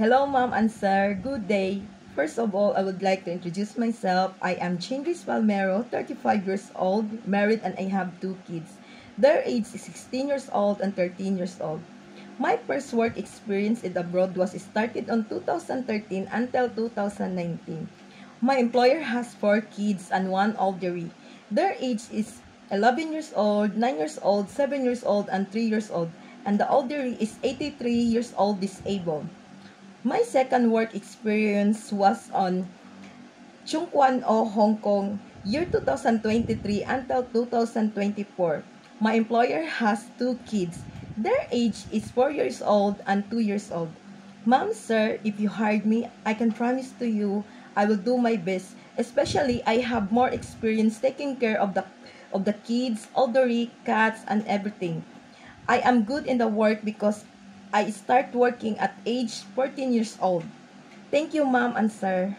Hello, ma'am and sir. Good day. First of all, I would like to introduce myself. I am Chingris Palmero, 35 years old, married, and I have two kids. Their age is 16 years old and 13 years old. My first work experience in abroad was started on 2013 until 2019. My employer has four kids and one elderly. Their age is 11 years old, 9 years old, 7 years old, and 3 years old, and the elderly is 83 years old disabled. My second work experience was on Chung Kwan O, Hong Kong, year 2023 until 2024. My employer has two kids. Their age is 4 years old and 2 years old. Ma'am, sir, if you hired me, I can promise to you I will do my best. Especially, I have more experience taking care of the kids, elderly, cats, and everything. I am good in the work because I start working at age 14 years old. Thank you, ma'am and sir.